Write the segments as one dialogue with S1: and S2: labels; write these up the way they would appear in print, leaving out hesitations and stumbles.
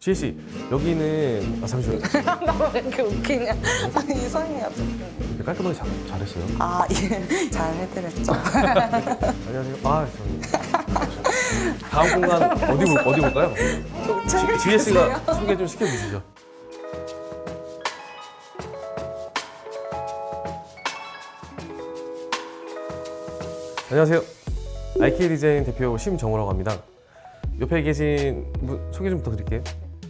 S1: 지혜 씨, 여기는 잠시만요.
S2: 나 왜 이렇게 웃기냐? 아니, 이상해요.
S1: 깔끔하게 잘했어요.
S2: 아, 예. 잘 해드렸죠.
S1: 안녕하세요. 다음 공간 어디 볼까요? 지혜 씨가 소개 좀 시켜주시죠. 안녕하세요. IK 디자인 대표 심정우라고 합니다. 옆에 계신 분 소개 좀 부탁드릴게요.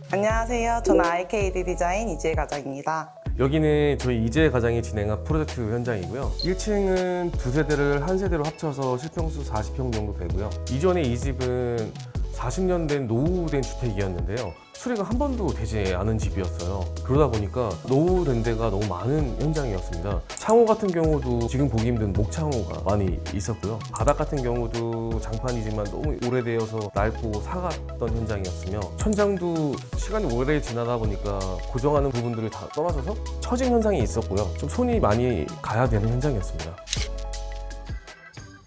S2: 안녕하세요. 저는 IKD 디자인 이지혜 과장입니다.
S1: 여기는 저희 이재 과장이 진행한 프로젝트 현장이고요. 1층은 두 세대를 한 세대로 합쳐서 실평수 40평 정도 되고요. 이전에 이 집은 40년 된 노후된 주택이었는데요. 수리가 한 번도 되지 않은 집이었어요. 그러다 보니까 노후된 데가 너무 많은 현장이었습니다. 창호 같은 경우도 지금 보기 힘든 목창호가 많이 있었고요. 바닥 같은 경우도 장판이지만 너무 오래되어서 낡고 사갔던 현장이었으며, 천장도 시간이 오래 지나다 보니까 고정하는 부분들을 다 떨어져서 처진 현상이 있었고요. 좀 손이 많이 가야 되는 현장이었습니다.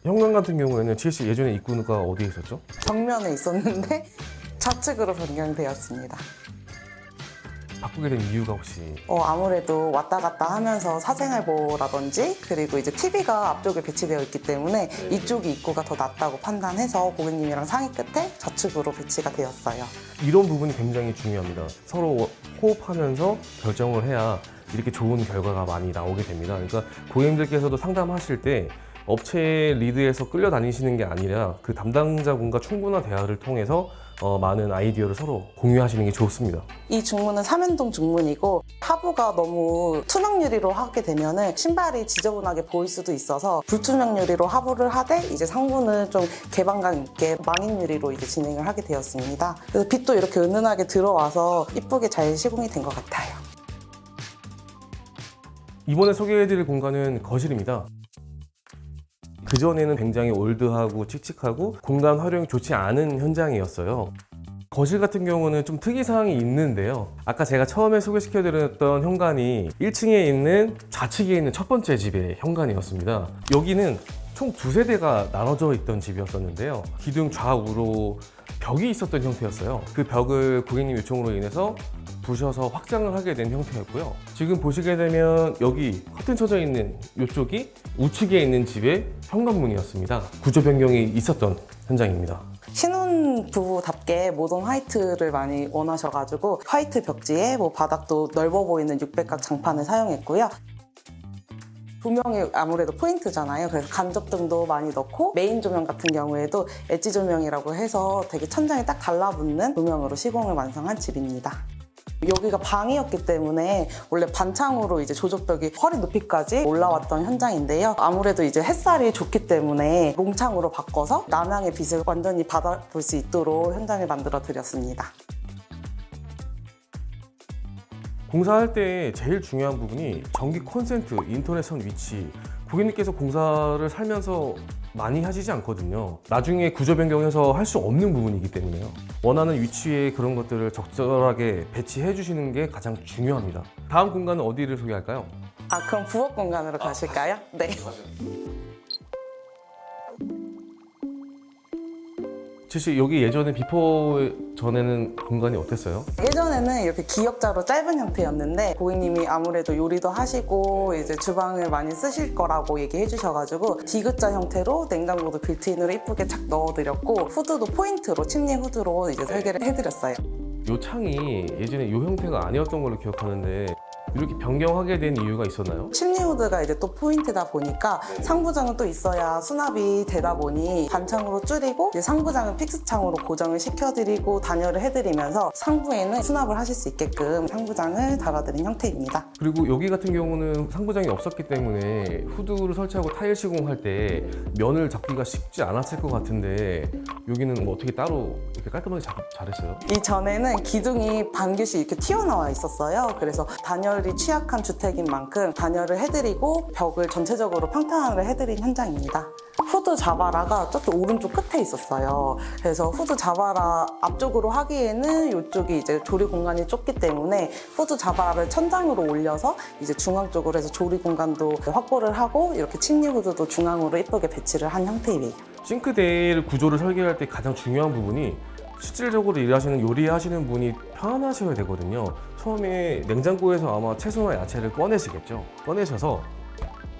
S1: 현관 같은 경우에는 지혜 씨 예전에 입구가 어디에 있었죠?
S2: 정면에 있었는데 좌측으로 변경되었습니다.
S1: 바꾸게 된 이유가 혹시?
S2: 아무래도 왔다 갔다 하면서 사생활보라든지 그리고 이제 TV가 앞쪽에 배치되어 있기 때문에 이쪽이 입구가 더 낫다고 판단해서 고객님이랑 상의 끝에 좌측으로 배치가 되었어요.
S1: 이런 부분이 굉장히 중요합니다. 서로 호흡하면서 결정을 해야 이렇게 좋은 결과가 많이 나오게 됩니다. 그러니까 고객님들께서도 상담하실 때 업체 리드에서 끌려다니시는 게 아니라 그 담당자분과 충분한 대화를 통해서 많은 아이디어를 서로 공유하시는 게 좋습니다.
S2: 이 중문은 3연동 중문이고 하부가 너무 투명 유리로 하게 되면 신발이 지저분하게 보일 수도 있어서 불투명 유리로 하부를 하되 이제 상부는 좀 개방감 있게 망인 유리로 이제 진행을 하게 되었습니다. 그래서 빛도 이렇게 은은하게 들어와서 이쁘게 잘 시공이 된 것 같아요.
S1: 이번에 소개해드릴 공간은 거실입니다. 그전에는 굉장히 올드하고 칙칙하고 공간 활용이 좋지 않은 현장이었어요. 거실 같은 경우는 좀 특이사항이 있는데요. 아까 제가 처음에 소개시켜드렸던 현관이 1층에 있는 좌측에 있는 첫 번째 집의 현관이었습니다. 여기는 총 두 세대가 나눠져 있던 집이었었는데요. 기둥 좌우로 벽이 있었던 형태였어요. 그 벽을 고객님 요청으로 인해서 부셔서 확장을 하게 된 형태였고요. 지금 보시게 되면 여기 커튼 쳐져 있는 이쪽이 우측에 있는 집의 현관문이었습니다. 구조 변경이 있었던 현장입니다.
S2: 신혼부부답게 모던 화이트를 많이 원하셔가지고 화이트 벽지에 바닥도 넓어 보이는 600각 장판을 사용했고요. 조명이 아무래도 포인트잖아요. 그래서 간접등도 많이 넣고 메인 조명 같은 경우에도 엣지 조명이라고 해서 되게 천장에 딱 달라붙는 조명으로 시공을 완성한 집입니다. 여기가 방이었기 때문에 원래 반창으로 이제 조적벽이 허리 높이까지 올라왔던 현장인데요. 아무래도 이제 햇살이 좋기 때문에 롱창으로 바꿔서 남향의 빛을 완전히 받아볼 수 있도록 현장을 만들어 드렸습니다.
S1: 공사할 때 제일 중요한 부분이 전기 콘센트, 인터넷선 위치. 고객님께서 공사를 살면서 많이 하시지 않거든요. 나중에 구조 변경해서 할 수 없는 부분이기 때문에요. 원하는 위치에 그런 것들을 적절하게 배치해 주시는 게 가장 중요합니다. 다음 공간은 어디를 소개할까요?
S2: 그럼 부엌 공간으로 가실까요? 네.
S1: 지씨 여기 예전에 비포 전에는 공간이 어땠어요?
S2: 예전에는 이렇게 기역자로 짧은 형태였는데 고객님이 아무래도 요리도 하시고 이제 주방을 많이 쓰실 거라고 얘기해 주셔가지고 디귿자 형태로 냉장고도 빌트인으로 이쁘게 착 넣어드렸고 후드도 포인트로 침대 후드로 이제 설계를 해드렸어요.
S1: 이 창이 예전에 이 형태가 아니었던 걸로 기억하는데 이렇게 변경하게 된 이유가 있었나요?
S2: 침대 후드가 이제 또 포인트다 보니까 상부장은 또 있어야 수납이 되다 보니 반창으로 줄이고 이제 상부장은 픽스창으로 고정을 시켜드리고 단열을 해드리면서 상부에는 수납을 하실 수 있게끔 상부장을 달아드린 형태입니다.
S1: 그리고 여기 같은 경우는 상부장이 없었기 때문에 후드를 설치하고 타일 시공할 때 면을 잡기가 쉽지 않았을 것 같은데 여기는 뭐 어떻게 따로 이렇게 깔끔하게 잘했어요?
S2: 이전에는 기둥이 반규씩 이렇게 튀어나와 있었어요. 그래서 단열이 취약한 주택인 만큼 단열을 해드리고 벽을 전체적으로 평탄화를 해드린 현장입니다. 후드 자바라가 저쪽 오른쪽 끝에 있었어요. 그래서 후드 자바라 앞쪽으로 하기에는 이쪽이 이제 조리 공간이 좁기 때문에 후드 자바라를 천장으로 올려서 이제 중앙 쪽으로 해서 조리 공간도 확보를 하고 이렇게 침대 후드도 중앙으로 예쁘게 배치를 한 형태이에요.
S1: 싱크대를 구조를 설계할 때 가장 중요한 부분이 실질적으로 일하시는 요리하시는 분이 편하셔야 되거든요. 처음에 냉장고에서 아마 채소나 야채를 꺼내시겠죠. 꺼내셔서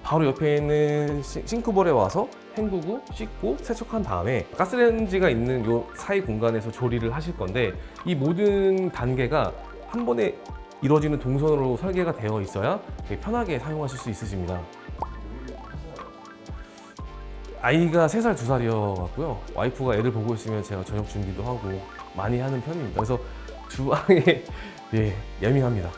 S1: 바로 옆에 있는 싱크볼에 와서 헹구고 씻고 세척한 다음에 가스레인지가 있는 요 사이 공간에서 조리를 하실 건데, 이 모든 단계가 한 번에 이루어지는 동선으로 설계가 되어 있어야 되게 편하게 사용하실 수 있으십니다. 아이가 3살, 2살이어 갖고요. 와이프가 애를 보고 있으면 제가 저녁 준비도 하고 많이 하는 편입니다. 그래서 주방에 예, 예민합니다.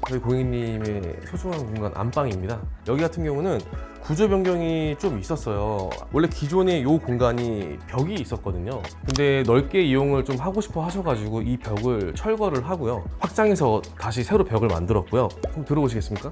S1: 저희 고객님의 소중한 공간 안방입니다. 여기 같은 경우는 구조 변경이 좀 있었어요. 원래 기존에 이 공간이 벽이 있었거든요. 근데 넓게 이용을 좀 하고 싶어 하셔가지고 이 벽을 철거를 하고요. 확장해서 다시 새로 벽을 만들었고요. 한번 들어보시겠습니까?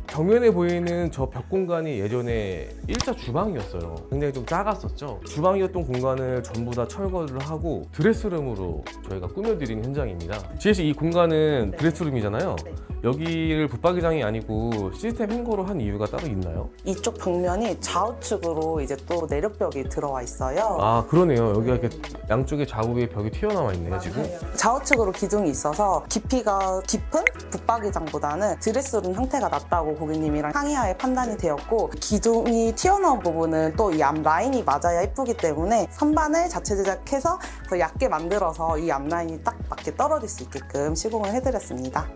S1: 정면에 보이는 저 벽 공간이 예전에 일자 주방이었어요. 굉장히 좀 작았었죠. 주방이었던 공간을 전부 다 철거를 하고 드레스룸으로 저희가 꾸며드린 현장입니다. 지혜씨, 이 공간은 드레스룸이잖아요.
S2: 네.
S1: 여기를 붙박이장이 아니고 시스템 행거로 한 이유가 따로 있나요?
S2: 이쪽 벽면이 좌우측으로 이제 또 내력벽이 들어와 있어요.
S1: 아, 그러네요. 여기가 이렇게 양쪽에 좌우에 벽이 튀어나와 있네요, 지금.
S2: 좌우측으로 기둥이 있어서 깊이가 깊은 붙박이장보다는 드레스룸 형태가 낫다고 고객님이랑 상의하에 판단이 되었고, 기둥이 튀어나온 부분은 또 이 앞 라인이 맞아야 예쁘기 때문에 선반을 자체 제작해서 더 얇게 만들어서 이 앞 라인이 딱 맞게 떨어질 수 있게끔 시공을 해드렸습니다.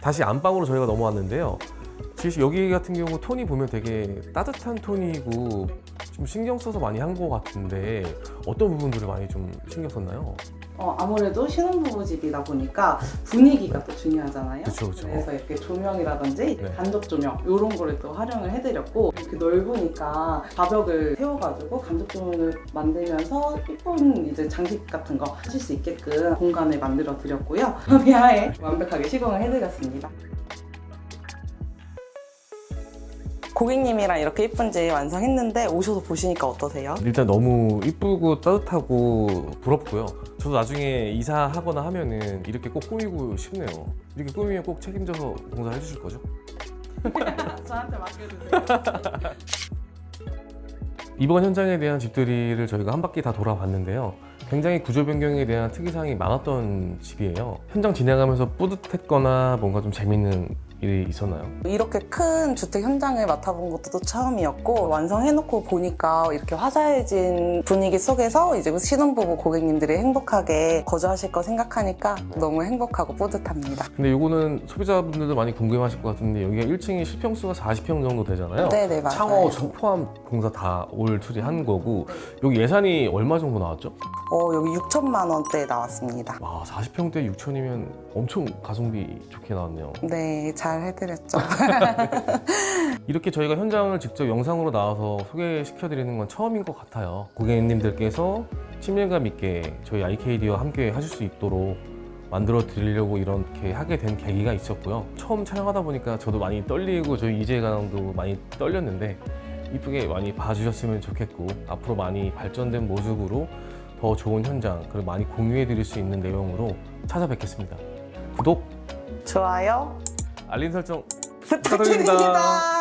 S1: 다시 안방으로 저희가 넘어왔는데요. 지혜씨, 여기 같은 경우 톤이 보면 되게 따뜻한 톤이고 좀 신경 써서 많이 한 것 같은데 어떤 부분들을 많이 좀 신경 썼나요?
S2: 아무래도 신혼부부 집이다 보니까 분위기가 또 중요하잖아요.
S1: 그쵸, 그쵸.
S2: 그래서 이렇게 조명이라든지
S1: 네.
S2: 간접 조명 이런 거를 또 활용을 해드렸고, 이렇게 넓으니까 가벽을 세워가지고 간접 조명을 만들면서 예쁜 이제 장식 같은 거 하실 수 있게끔 공간을 만들어 드렸고요. 배하에 완벽하게 시공을 해드렸습니다. 고객님이랑 이렇게 예쁜 집 완성했는데 오셔서 보시니까 어떠세요?
S1: 일단 너무 이쁘고 따뜻하고 부럽고요. 저도 나중에 이사하거나 하면은 이렇게 꼭 꾸미고 싶네요. 이렇게 꾸미면 꼭 책임져서 공사해 주실 거죠?
S2: 저한테 맡겨주세요.
S1: 이번 현장에 대한 집들이를 저희가 한 바퀴 다 돌아봤는데요. 굉장히 구조 변경에 대한 특이사항이 많았던 집이에요. 현장 진행하면서 뿌듯했거나 뭔가 좀 재밌는 일이 있었나요?
S2: 이렇게 큰 주택 현장을 맡아본 것도 또 처음이었고, 완성해놓고 보니까 이렇게 화사해진 분위기 속에서 이제 신혼부부 고객님들이 행복하게 거주하실 거 생각하니까 너무 행복하고 뿌듯합니다.
S1: 근데 이거는 소비자분들도 많이 궁금하실 것 같은데, 여기가 1층이 실평수가 40평 정도 되잖아요.
S2: 네네, 맞아요.
S1: 창호 포함 공사 다 올 처리한 거고, 여기 예산이 얼마 정도 나왔죠?
S2: 여기 6천만 원대 나왔습니다.
S1: 와, 40평대 6천이면 엄청 가성비 좋게 나왔네요.
S2: 네, 잘 해드렸죠.
S1: 이렇게 저희가 현장을 직접 영상으로 나와서 소개시켜드리는 건 처음인 것 같아요. 고객님들께서 친밀감 있게 저희 IKD와 함께 하실 수 있도록 만들어 드리려고 이렇게 하게 된 계기가 있었고요. 처음 촬영하다 보니까 저도 많이 떨리고 저희 이재 과장도 많이 떨렸는데 이쁘게 많이 봐주셨으면 좋겠고, 앞으로 많이 발전된 모습으로 더 좋은 현장, 그리고 많이 공유해 드릴 수 있는 내용으로 찾아뵙겠습니다. 구독,
S2: 좋아요
S1: 알림 설정
S2: 부탁드립니다.